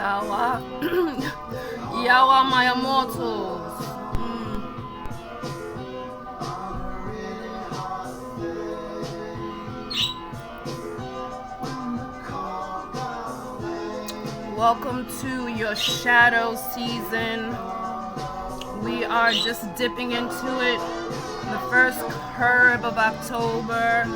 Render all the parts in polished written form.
Yawa. Yawa, my immortals. Welcome to your shadow season. We are just dipping into it. The first curve of October.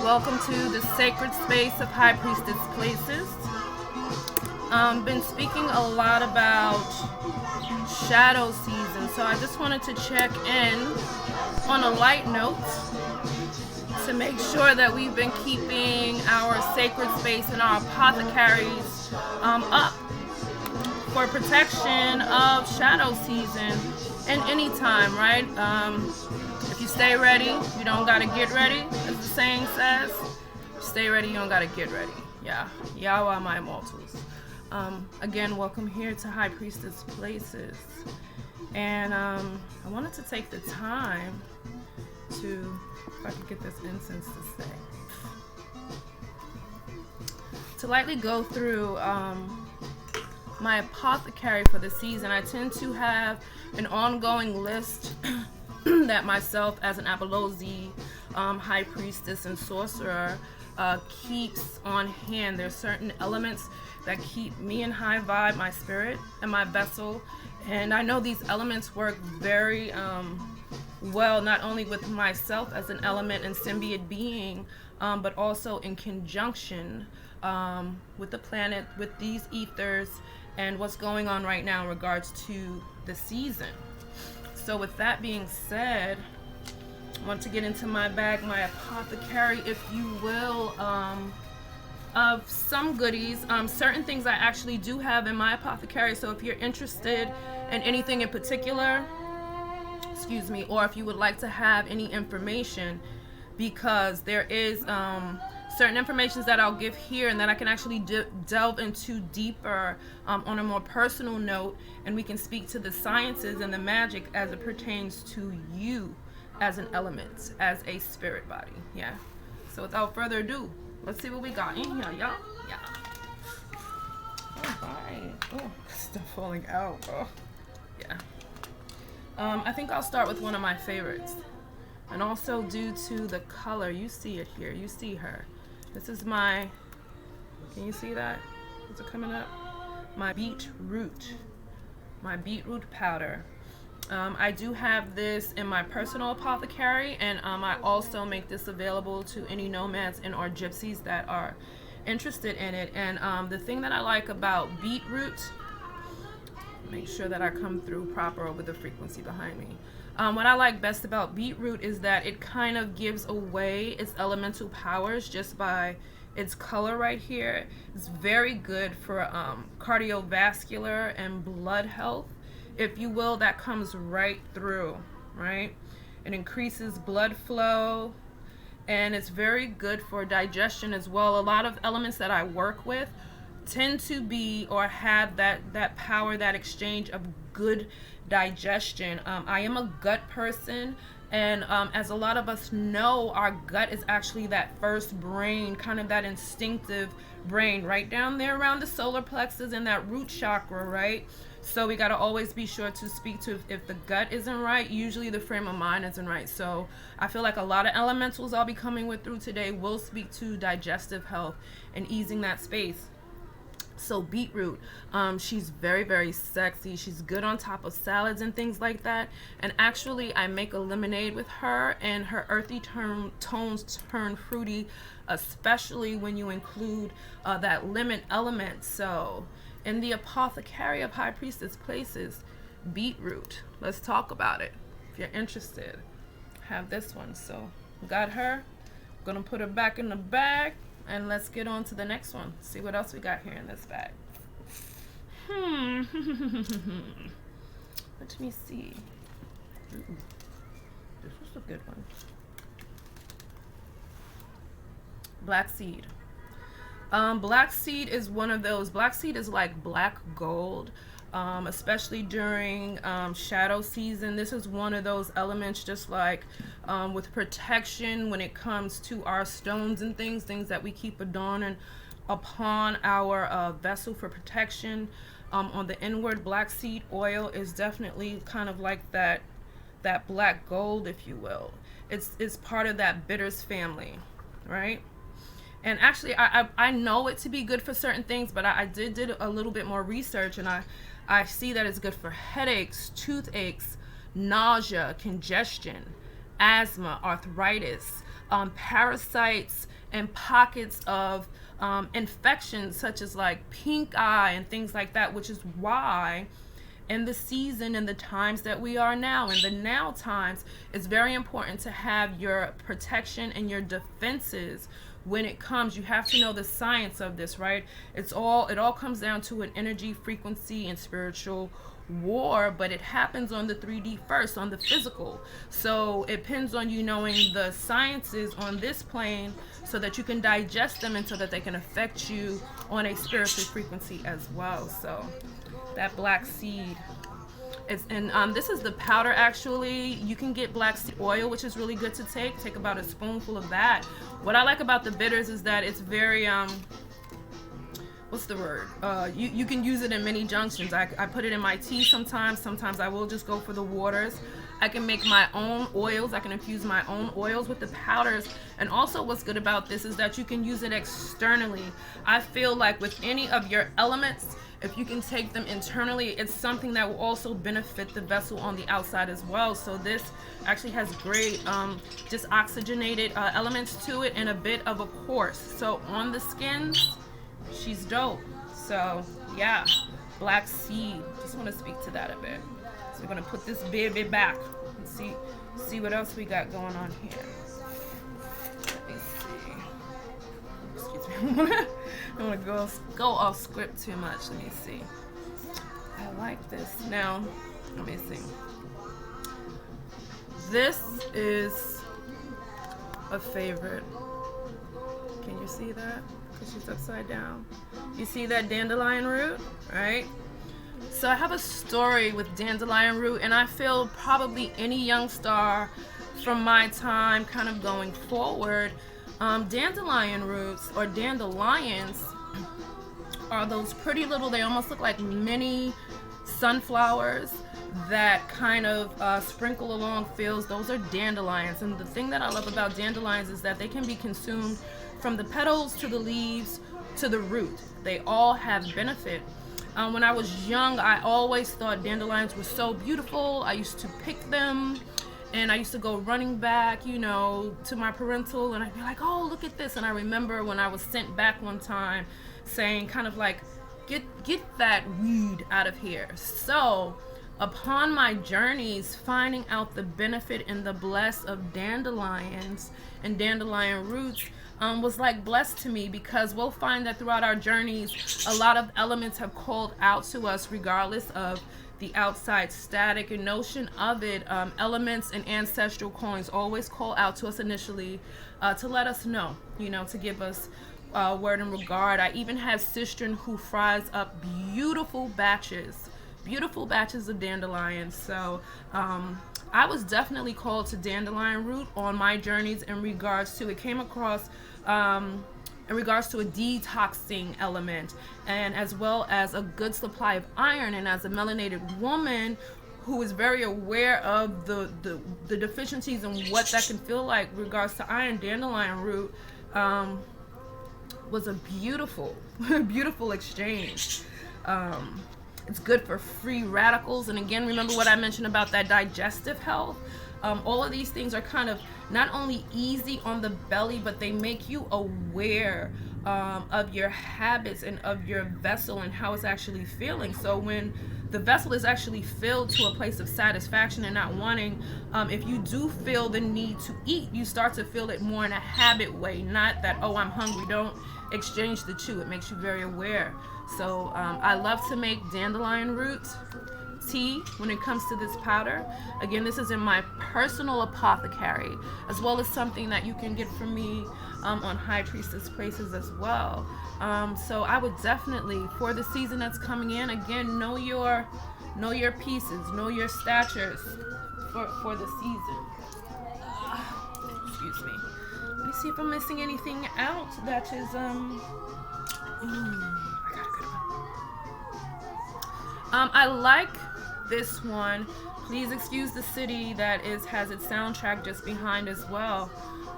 Welcome to the sacred space of High.Priestess.Places. Been speaking a lot about shadow season, so I just wanted to check in on a light note to make sure that we've been keeping our sacred space and our apothecaries up for protection of shadow season and any time, right? If you stay ready, you don't gotta get ready, as the saying says. Stay ready, you don't gotta get ready. Yeah, Yawa, my immortals. Again, welcome here to High.Priestess.Places. And I wanted to take the time to, if I could get this incense to say, to lightly go through my apothecary for the season. I tend to have an ongoing list that myself as an Abalozi, high priestess and sorcerer keeps on hand. There's certain elements that keep me in high vibe, my spirit and my vessel. And I know these elements work very well, not only with myself as an element and symbiote being, but also in conjunction with the planet, with these ethers, and what's going on right now in regards to the season. So with that being said, I want to get into my bag, my apothecary, if you will, of some goodies. Certain things I actually do have in my apothecary, so if you're interested in anything in particular, excuse me, or if you would like to have any information, because there is certain information that I'll give here and that I can actually delve into deeper on a more personal note, and we can speak to the sciences and the magic as it pertains to you as an element, as a spirit body. Yeah. So without further ado, let's see what we got in here, y'all. Yeah. All right. Oh, stuff falling out. Oh, yeah. I think I'll start with one of my favorites, and also due to the color, you see it here. You see her. This is my, can you see that? Is it coming up? My beetroot. My beetroot powder. I do have this in my personal apothecary, and I also make this available to any nomads and or gypsies that are interested in it. And the thing that I like about beetroot, make sure that I come through proper over the frequency behind me. What I like best about beetroot is that it kind of gives away its elemental powers just by its color right here. It's very good for cardiovascular and blood health, if you will. That comes right through, right? It increases blood flow, and it's very good for digestion as well. A lot of elements that I work with tend to be or have that power, that exchange of good digestion. I am a gut person, and as a lot of us know, our gut is actually that first brain, kind of that instinctive brain right down there around the solar plexus and that root chakra, right? So we got to always be sure to speak to, if the gut isn't right, usually the frame of mind isn't right. So I feel like a lot of elementals I'll be coming with through today will speak to digestive health and easing that space. So beetroot, she's very, very sexy. She's good on top of salads and things like that. And actually, I make a lemonade with her, and her earthy tones turn fruity, especially when you include that lemon element. So in the apothecary of High.Priestess.Places, beetroot. Let's talk about it. If you're interested, have this one. So got her. Gonna put her back in the bag. And let's get on to the next one. See what else we got here in this bag. Let me see. Ooh, this was a good one. Black seed. Black seed is one of those. Black seed is like black gold, especially during shadow season. This is one of those elements, just like with protection when it comes to our stones and things that we keep adorning upon our vessel for protection. On the inward, black seed oil is definitely kind of like that black gold, if you will. It's part of that bitters family, right? And actually, I know it to be good for certain things, but I did a little bit more research, and I see that it's good for headaches, toothaches, nausea, congestion, asthma, arthritis, parasites, and pockets of infections such as like pink eye and things like that, which is why in the season and the times that we are now, in the now times, it's very important to have your protection and your defenses. When it comes, you have to know the science of this, right? It all comes down to an energy, frequency, and spiritual war, but it happens on the 3D first, on the physical. So it depends on you knowing the sciences on this plane so that you can digest them and so that they can affect you on a spiritual frequency as well. So that black seed. This is the powder. Actually, you can get black seed oil, which is really good to take about a spoonful of that. What I like about the bitters is that it's very what's the word, you can use it in many junctions. I put it in my tea sometimes I will just go for the waters. I can make my own oils. I can infuse my own oils with the powders. And also what's good about this is that you can use it externally. I feel like with any of your elements, if you can take them internally, it's something that will also benefit the vessel on the outside as well. So this actually has great just oxygenated elements to it and a bit of a coarse. So on the skins, she's dope. So yeah, black seed. Just want to speak to that a bit. So we're gonna put this baby back and see what else we got going on here. Let me see. Excuse me. I don't want to go off script too much. Let me see. I like this. Now, let me see. This is a favorite. Can you see that? Because she's upside down. You see that dandelion root, right? So I have a story with dandelion root, and I feel probably any young star from my time kind of going forward, dandelion roots or dandelions are those pretty little, they almost look like mini sunflowers that kind of sprinkle along fields. Those are dandelions. And the thing that I love about dandelions is that they can be consumed from the petals to the leaves to the root. They all have benefit. When I was young, I always thought dandelions were so beautiful. I used to pick them, and I used to go running back, to my parental, and I'd be like, oh, look at this. And I remember when I was sent back one time saying kind of like, get that weed out of here. So upon my journeys, finding out the benefit and the bless of dandelions and dandelion roots was like blessed to me, because we'll find that throughout our journeys, a lot of elements have called out to us regardless of the outside static and notion of it. Elements and ancestral coins always call out to us initially to let us know, to give us word and regard. I even have sistren who fries up beautiful batches of dandelions. So I was definitely called to dandelion root on my journeys in regards to, it came across in regards to a detoxing element, and as well as a good supply of iron. And as a melanated woman who is very aware of the deficiencies and what that can feel like in regards to iron, dandelion root was a beautiful exchange. It's good for free radicals. And again, remember what I mentioned about that digestive health. All of these things are kind of not only easy on the belly, but they make you aware of your habits and of your vessel and how it's actually feeling. So when the vessel is actually filled to a place of satisfaction and not wanting, if you do feel the need to eat, you start to feel it more in a habit way, not that, oh, I'm hungry. Don't exchange the two. It makes you very aware. So I love to make dandelion roots. tea when it comes to this powder. Again, this is in my personal apothecary, as well as something that you can get from me on High.Priestess.Places as well. So I would definitely, for the season that's coming in, again, know your pieces, know your statures for the season. Excuse me. Let me see if I'm missing anything out that is I got a good one. I like this one. Please excuse the city that has its soundtrack just behind as well.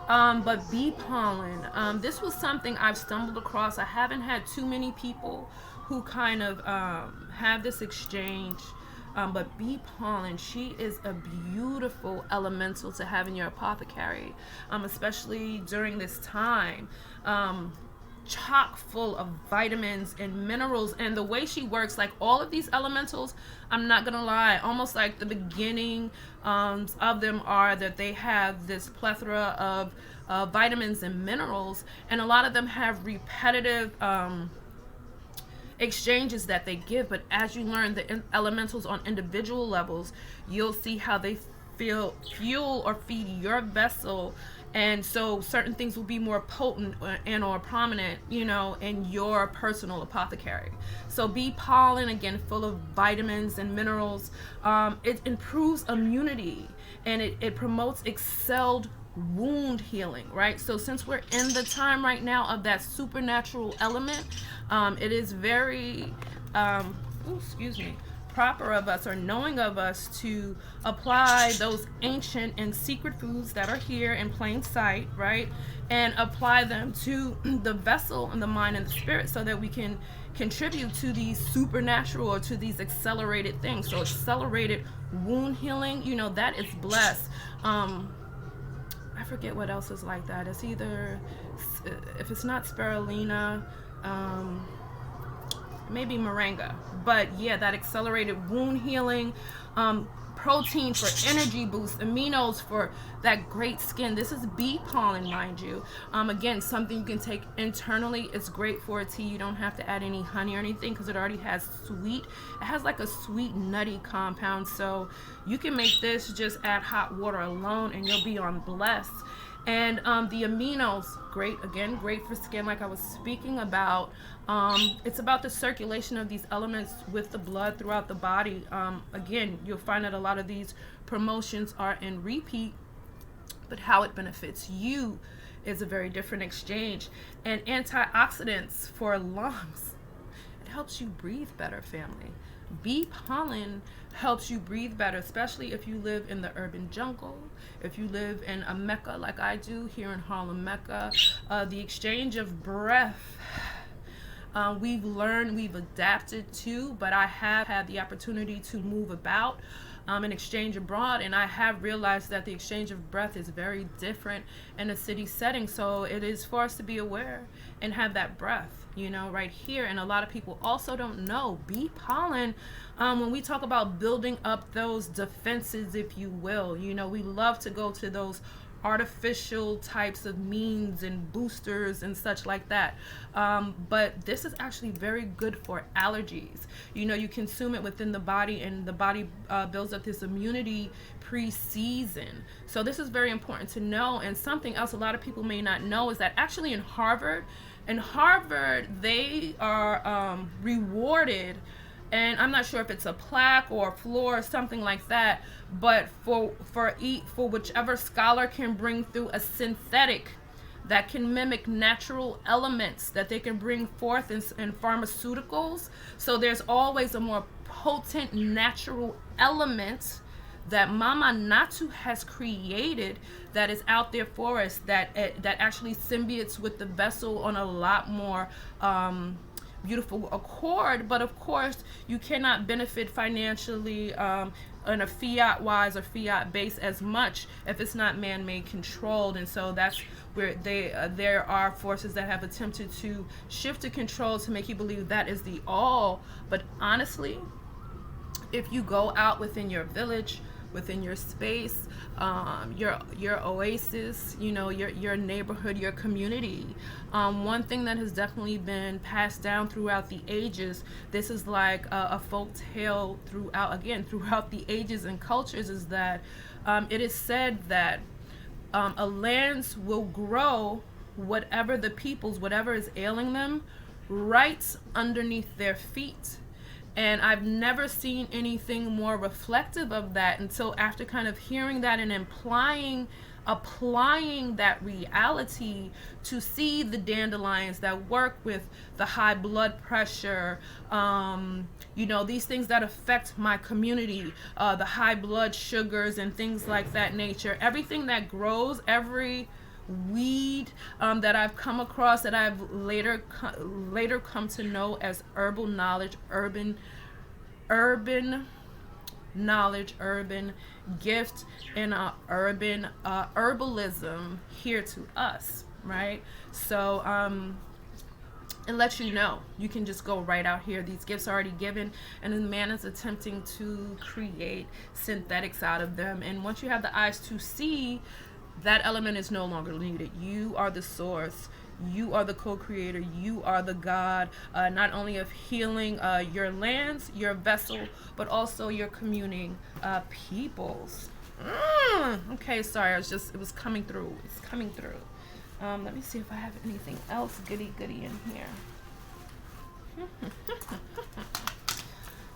But bee pollen. This was something I've stumbled across. I haven't had too many people who kind of have this exchange. But bee pollen, she is a beautiful elemental to have in your apothecary, especially during this time. Chock full of vitamins and minerals, and the way she works, like all of these elementals, I'm not gonna lie, almost like the beginning of them are that they have this plethora of vitamins and minerals, and a lot of them have repetitive exchanges that they give. But as you learn the elementals on individual levels, you'll see how they fuel or feed your vessel, and so certain things will be more potent and or prominent, you know, in your personal apothecary. So bee pollen, again, full of vitamins and minerals. It improves immunity, and it promotes excelled wound healing, right? So since we're in the time right now of that supernatural element, it is very proper of us, or knowing of us, to apply those ancient and secret foods that are here in plain sight, right? And apply them to the vessel and the mind and the spirit, so that we can contribute to these supernatural, or to these accelerated things. So accelerated wound healing, you know, that is blessed. I forget what else is like that. It's either, if it's not spirulina, maybe moringa. But yeah, that accelerated wound healing, protein for energy boost, aminos for that great skin. This is bee pollen, mind you. Again, something you can take internally. It's great for a tea. You don't have to add any honey or anything, because it already has sweet. It has like a sweet, nutty compound. So you can make this, just add hot water alone, and you'll be on blessed. And the aminos, great, again, great for skin, like I was speaking about. It's about the circulation of these elements with the blood throughout the body. Again, you'll find that a lot of these promotions are in repeat, but how it benefits you is a very different exchange. And antioxidants for lungs. It helps you breathe better, family. Bee pollen helps you breathe better, especially if you live in the urban jungle, if you live in a Mecca like I do here in Harlem, Mecca. The exchange of breath, we've learned, we've adapted to, but I have had the opportunity to move about and exchange abroad, and I have realized that the exchange of breath is very different in a city setting. So it is for us to be aware and have that breath, you know, right here. And a lot of people also don't know bee pollen. When we talk about building up those defenses, if you will, you know, we love to go to those artificial types of means and boosters and such like that, but this is actually very good for allergies. You know, you consume it within the body, and the body builds up this immunity pre-season. So this is very important to know. And something else a lot of people may not know is that actually in Harvard they are rewarded, and I'm not sure if it's a plaque or a floor or something like that, but for whichever scholar can bring through a synthetic that can mimic natural elements that they can bring forth in pharmaceuticals. So there's always a more potent natural element that Mama Natu has created that is out there for us, that actually symbiotes with the vessel on a lot more beautiful accord. But of course, you cannot benefit financially in a fiat wise or fiat base as much if it's not man-made controlled. And so that's where there are forces that have attempted to shift to control to make you believe that is the all. But honestly, if you go out within your village, within your space, your oasis, you know, your neighborhood, your community. One thing that has definitely been passed down throughout the ages, this is like a folk tale throughout the ages and cultures, is that it is said that a lands will grow whatever the people's, whatever is ailing them, right underneath their feet. And I've never seen anything more reflective of that until after kind of hearing that and applying that reality to see the dandelions that work with the high blood pressure, you know, these things that affect my community, the high blood sugars and things like that nature. Everything that grows, every weed that I've come across, that I've later come to know as herbal knowledge, urban knowledge, urban gift, and urban herbalism here to us, right? So it lets you know you can just go right out here. These gifts are already given, and the man is attempting to create synthetics out of them. And once you have the eyes to see, that element is no longer needed. You are the source. You are the co-creator. You are the God, not only of healing your lands, your vessel, but also your communing peoples. Okay, sorry, it was coming through. It's coming through. Let me see if I have anything else goody in here.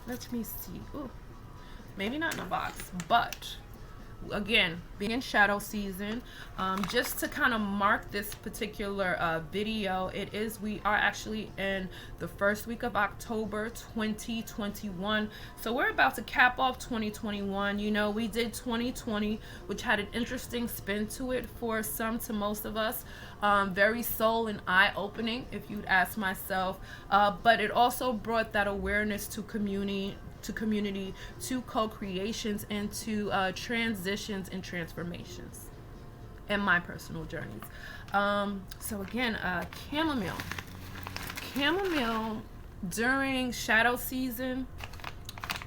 Let me see. Ooh, maybe not in a box, but again, being in shadow season, just to kind of mark this particular video, we are actually in the first week of October 2021. So we're about to cap off 2021. You know, we did 2020, which had an interesting spin to it for some, to most of us. Very soul and eye-opening, if you'd ask myself. But it also brought that awareness to community, to co-creations, and to transitions and transformations in my personal journeys. So again, chamomile during shadow season,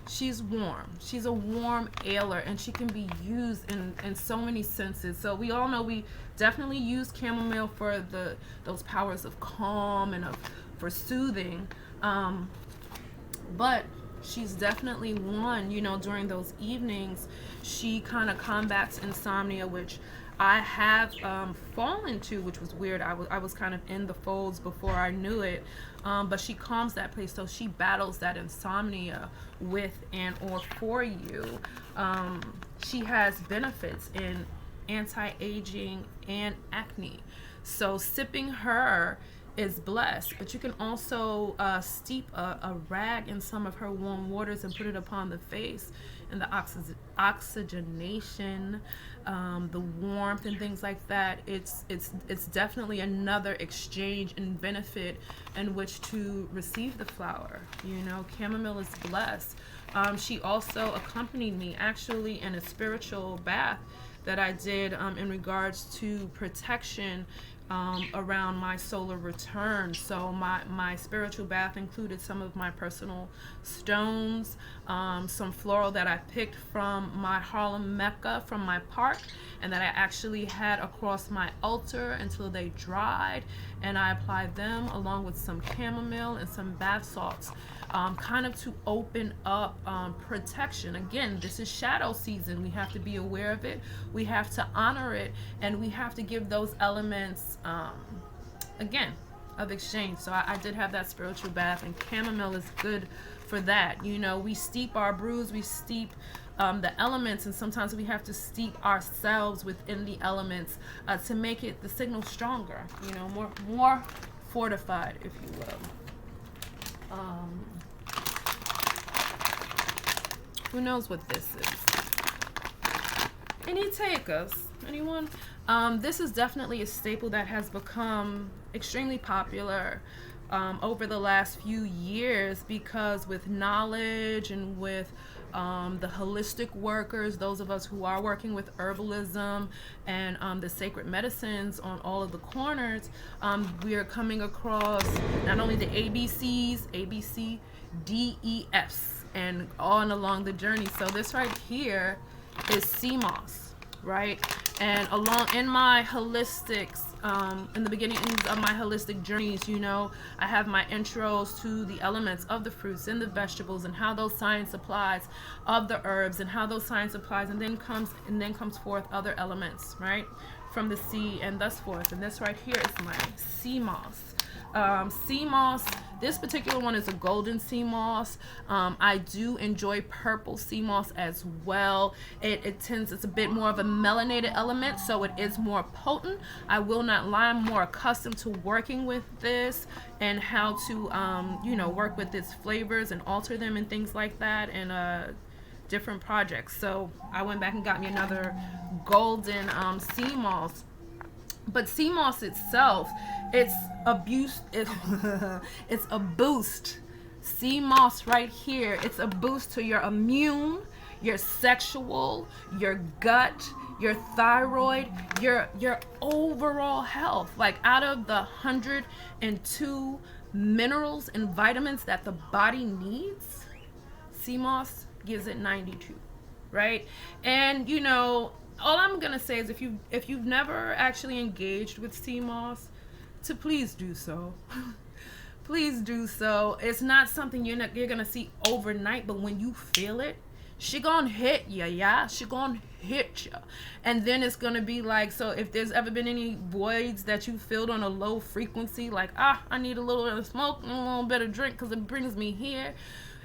she's warm. She's a warm ailer, and she can be used in so many senses. So we all know we definitely use chamomile for those powers of calm and for soothing, but she's definitely one, you know, during those evenings, she kind of combats insomnia, which I have fallen to, which was weird. I was kind of in the folds before I knew it, but she calms that place. So she battles that insomnia with and or for you. She has benefits in anti-aging and acne. So sipping her is blessed, but you can also steep a rag in some of her warm waters and put it upon the face, and the oxygenation, the warmth and things like that. It's definitely another exchange and benefit in which to receive the flower. You know, chamomile is blessed. She also accompanied me actually in a spiritual bath that I did in regards to protection around my solar return. So my spiritual bath included some of my personal stones, some floral that I picked from my Harlem Mecca, from my park, and that I actually had across my altar until they dried, and I applied them along with some chamomile and some bath salts, kind of to open up protection. Again, this is shadow season. We have to be aware of it, we have to honor it, and we have to give those elements again of exchange. So I did have that spiritual bath, and chamomile is good for that. You know, we steep our brews, we steep the elements, and sometimes we have to steep ourselves within the elements to make it, the signal, stronger, you know, more fortified, if you will. Who knows what this is? Any takers? Anyone? This is definitely a staple that has become extremely popular over the last few years, because with knowledge and with the holistic workers, those of us who are working with herbalism and the sacred medicines on all of the corners, we are coming across not only the ABCs, ABC, DEFs, and on along the journey. So this right here is Cmos, right? And along in my holistics, in the beginning of my holistic journeys, you know, I have my intros to the elements of the fruits and the vegetables and how those science applies of the herbs and how those science applies, and then comes forth other elements, right, from the sea and thus forth. And this right here is my Cmos. Cmos, this particular one is a golden Cmos. I do enjoy purple Cmos as well. It's a bit more of a melanated element, so it is more potent. I will not lie, I'm more accustomed to working with this and how to you know, work with its flavors and alter them and things like that, and different projects. So I went back and got me another golden Cmos. But Cmos itself, it's a boost. It's a boost. Cmos right here, it's a boost to your immune, your sexual, your gut, your thyroid, your overall health. Like, out of the 102 minerals and vitamins that the body needs, Cmos gives it 92, right? And you know, all I'm gonna say is, if you've never actually engaged with Cmos, to please do so. Please do so. It's not something you're gonna see overnight, but when you feel it, she gonna hit ya, yeah. She gonna hit ya, and then it's gonna be like, so if there's ever been any voids that you filled on a low frequency, like, I need a little bit of smoke and a little bit of drink because it brings me here.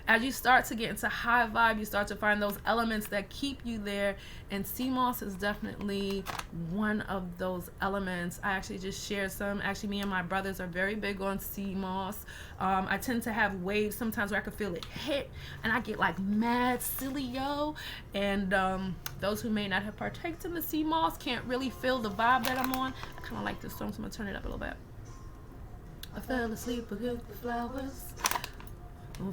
As you start to get into high vibe, you start to find those elements that keep you there, and Cmos is definitely one of those elements. I actually just shared some. Actually, me and my brothers are very big on Cmos. I tend to have waves sometimes where I can feel it hit, and I get like mad silly, yo. And those who may not have partaked in the Cmos can't really feel the vibe that I'm on. I kind of like this song, so I'm gonna turn it up a little bit. I fell asleep with the flowers.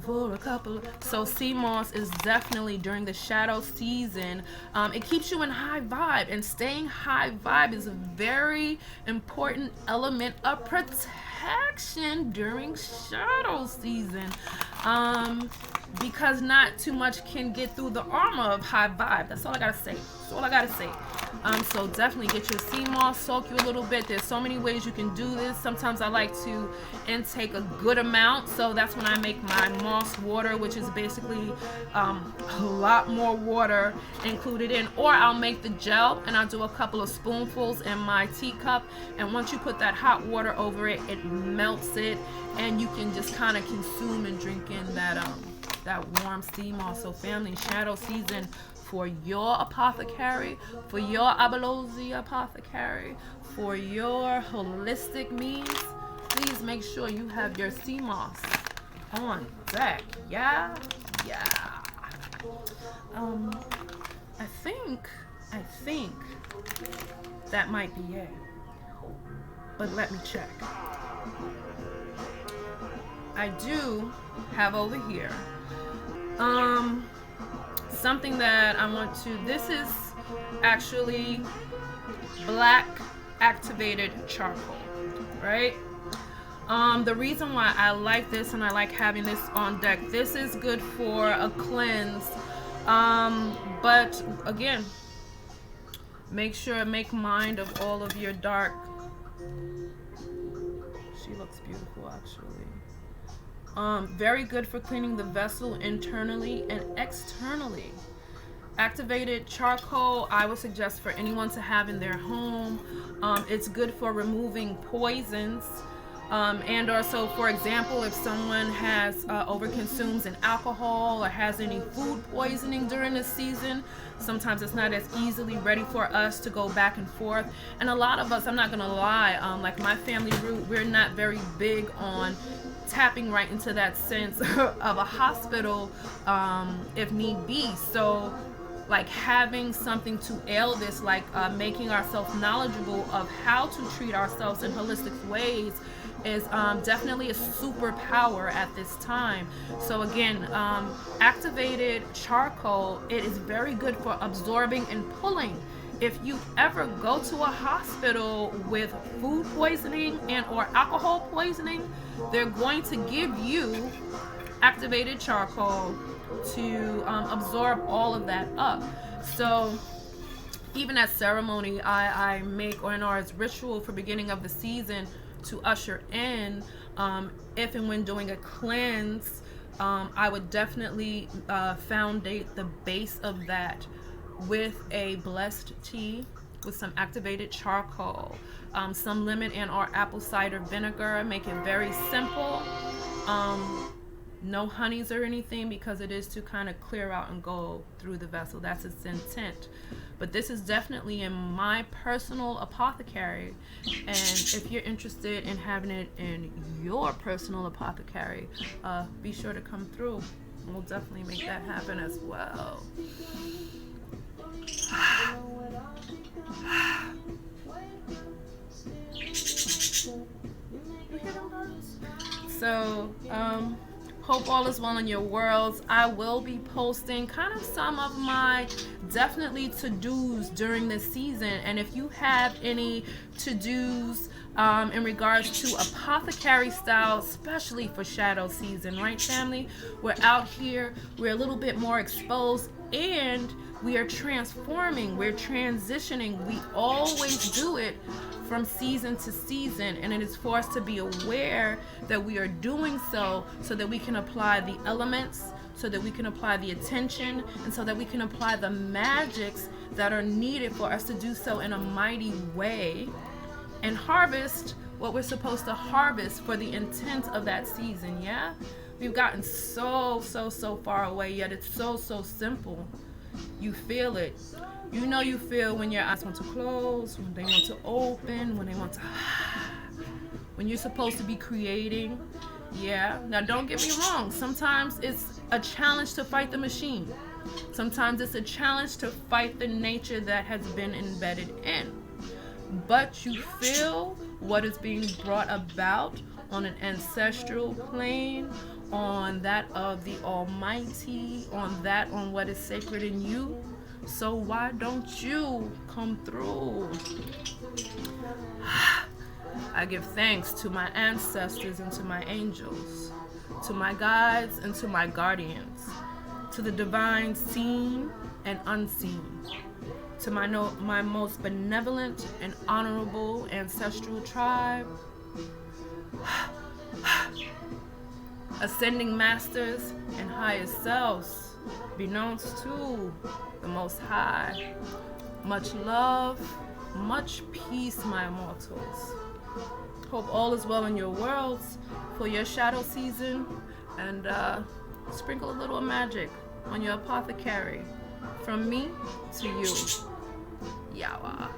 For a couple. So Cmos is definitely during the shadow season. It keeps you in high vibe, and staying high vibe is a very important element of protection during shadow season. Because not too much can get through the armor of high vibe. That's all I gotta say. That's all I gotta say. So definitely get your Cmos, soak you a little bit. There's so many ways you can do this. Sometimes I like to intake a good amount, so that's when I make my moss water, which is basically a lot more water included in, or I'll make the gel and I'll do a couple of spoonfuls in my teacup, and once you put that hot water over it, it melts it, and you can just kind of consume and drink in that warm Cmos. So family, shadow season for your apothecary, for your Abalozi apothecary, for your holistic means, please make sure you have your Cmos on deck. Yeah. I think that might be it, but let me check. I do have over here something that I want to, this is actually black activated charcoal, right? The reason why I like this and I like having this on deck, this is good for a cleanse, but again, make mind of all of your dark. She looks beautiful, actually. Very good for cleaning the vessel internally and externally. Activated charcoal, I would suggest for anyone to have in their home. It's good for removing poisons. And also, for example, if someone has overconsumes in alcohol or has any food poisoning during the season, sometimes it's not as easily ready for us to go back and forth. And a lot of us, I'm not gonna lie, like my family root, we're not very big on tapping right into that sense of a hospital if need be. So like having something to ail this, like making ourselves knowledgeable of how to treat ourselves in holistic ways, is definitely a superpower at this time. So again, activated charcoal, it is very good for absorbing and pulling. If you ever go to a hospital with food poisoning and or alcohol poisoning, they're going to give you activated charcoal to absorb all of that up. So even at ceremony, I make, or as ritual for beginning of the season, to usher in, if and when doing a cleanse, I would definitely foundate the base of that with a blessed tea with some activated charcoal, some lemon and or apple cider vinegar. Make it very simple. No honeys or anything, because it is to kind of clear out and go through the vessel. That's its intent. But this is definitely in my personal apothecary, and if you're interested in having it in your personal apothecary, be sure to come through. We'll definitely make that happen as well. So, hope all is well in your worlds. I will be posting kind of some of my definitely to-dos during this season. And if you have any to-dos in regards to apothecary style, especially for shadow season, right, family? We're out here, we're a little bit more exposed, and we are transforming, we're transitioning. We always do it from season to season, and it is for us to be aware that we are doing so that we can apply the elements, so that we can apply the attention, and so that we can apply the magics that are needed for us to do so in a mighty way and harvest what we're supposed to harvest for the intent of that season. Yeah, we've gotten so far away, yet it's so simple. You feel it. You know, you feel when your eyes want to close, when they want to open, when they want to when you're supposed to be creating. Yeah, now don't get me wrong, sometimes it's a challenge to fight the machine. Sometimes it's a challenge to fight the nature that has been embedded in. But you feel what is being brought about on an ancestral plane, on that of the Almighty, on what is sacred in you. So why don't you come through? I give thanks to my ancestors and to my angels, to my guides and to my guardians, to the divine seen and unseen, to my most benevolent and honorable ancestral tribe, ascending masters and highest selves, beknownst to the Most High. Much love, much peace, my immortals. Hope all is well in your worlds for your shadow season, and sprinkle a little magic on your apothecary. From me to you. Yawa.